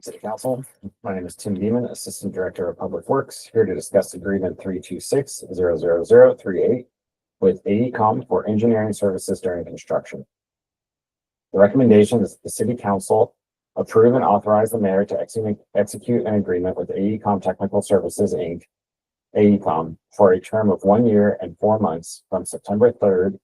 City Council. My name is Tim Beeman, Assistant Director of Public Works, here to discuss Agreement 326-00038 with AECOM for engineering services during construction. The recommendation is that the City Council approve and authorize the mayor to execute an agreement with AECOM Technical Services, Inc., AECOM, for a term of 1 year and 4 months from September 3rd,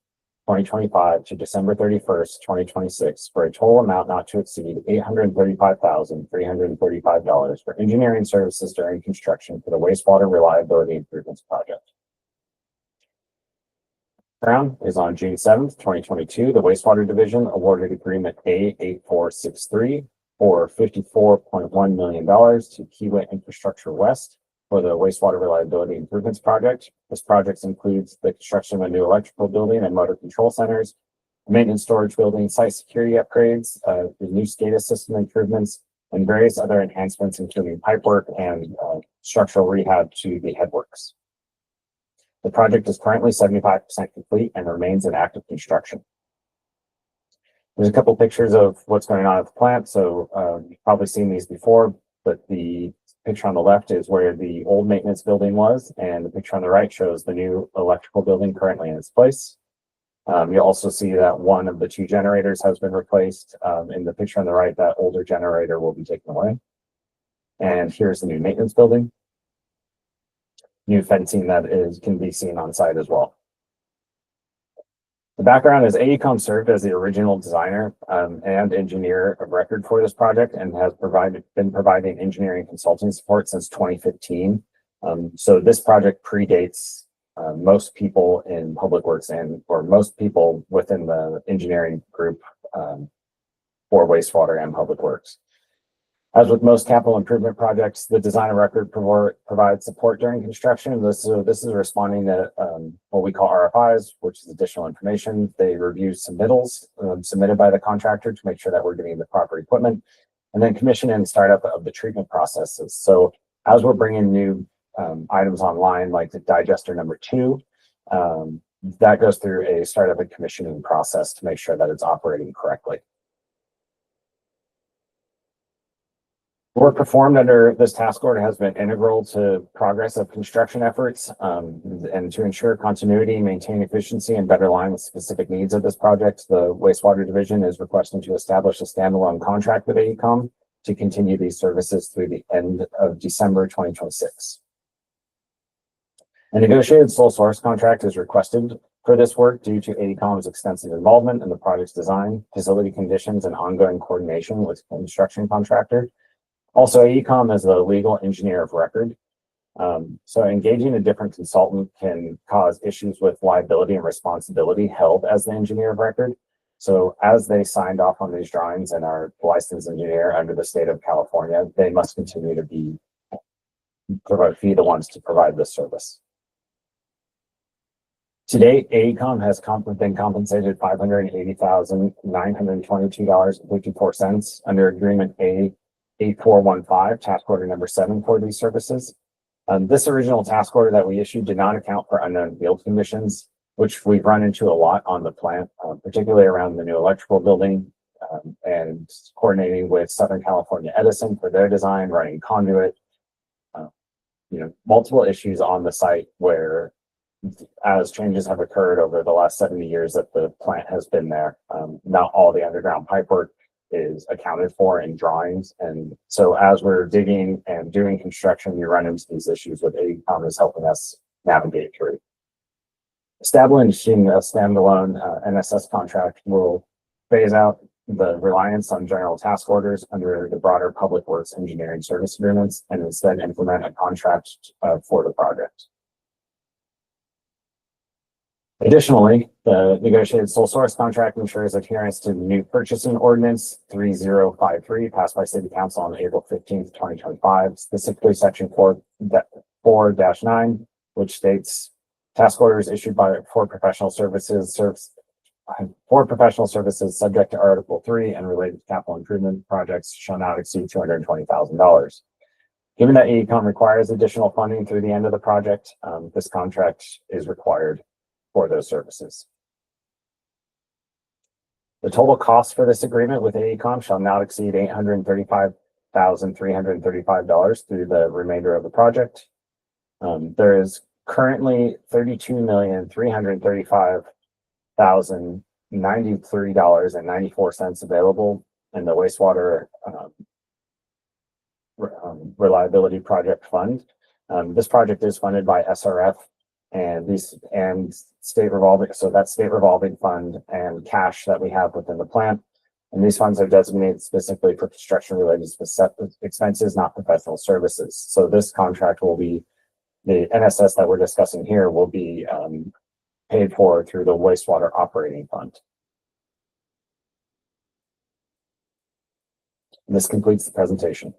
2025 to December 31st, 2026 for a total amount not to exceed $835,335 for engineering services during construction for the wastewater reliability improvements project. Background is on June 7th, 2022, the wastewater division awarded agreement A8463 for $54.1 million to Kiewit Infrastructure West for the wastewater reliability improvements project. This project includes the construction of a new electrical building and motor control centers, maintenance storage building, site security upgrades, the new SCADA system improvements, and various other enhancements, including pipework and structural rehab to the headworks. The project is currently 75% complete and remains in active construction. There's a couple pictures of what's going on at the plant, so you've probably seen these before, but the picture on the left is where the old maintenance building was, and the picture on the right shows the new electrical building currently in its place. You'll also see that one of the 2 generators has been replaced. In the picture on the right, that older generator will be taken away. And here's the new maintenance building. New fencing that can be seen on site as well. The background is AECOM served as the original designer and engineer of record for this project and has been providing engineering consulting support since 2015. So this project predates most people in public works or most people within the engineering group for wastewater and public works. As with most capital improvement projects, the design of record provides support during construction. This is responding to what we call RFIs, which is additional information. They review submittals submitted by the contractor to make sure that we're getting the proper equipment, and then commission and startup of the treatment processes. So as we're bringing new items online, like the digester number 2, that goes through a startup and commissioning process to make sure that it's operating correctly. Work performed under this task order has been integral to progress of construction efforts and to ensure continuity, maintain efficiency, and better align with specific needs of this project. The wastewater division is requesting to establish a standalone contract with AECOM to continue these services through the end of December 2026. A negotiated sole source contract is requested for this work due to AECOM's extensive involvement in the project's design, facility conditions, and ongoing coordination with construction contractor. Also, AECOM is the legal engineer of record. So engaging a different consultant can cause issues with liability and responsibility held as the engineer of record. So as they signed off on these drawings and are licensed engineer under the state of California, they must continue to be the ones to provide this service. To date, AECOM has been compensated $580,922.54 under agreement A8415, task order number 7 for these services. This original task order that we issued did not account for unknown field conditions, which we've run into a lot on the plant, particularly around the new electrical building and coordinating with Southern California Edison for their design, running conduit, multiple issues on the site where, as changes have occurred over the last 70 years that the plant has been there, not all the underground pipework is accounted for in drawings. And so as we're digging and doing construction, we run into these issues with AECOM is helping us navigate through. Establishing a standalone NSS contract will phase out the reliance on general task orders under the broader public works engineering service agreements and instead implement a contract for the project. Additionally, the negotiated sole source contract ensures adherence to the new purchasing ordinance 3053 passed by City Council on April 15th, 2025, specifically section 4-9, which states task orders issued for professional services subject to Article 3 and related to capital improvement projects shall not exceed $220,000. Given that AECOM requires additional funding through the end of the project, this contract is required for those services. The total cost for this agreement with AECOM shall not exceed $835,000 $38,335 through the remainder of the project. There is currently $32,335,093.94 available in the wastewater reliability project fund. This project is funded by SRF and state revolving, so that's state revolving fund and cash that we have within the plant. And these funds are designated specifically for construction related expenses, not professional services. So this contract will be, the NSS that we're discussing here will be paid for through the wastewater operating fund. And this completes the presentation.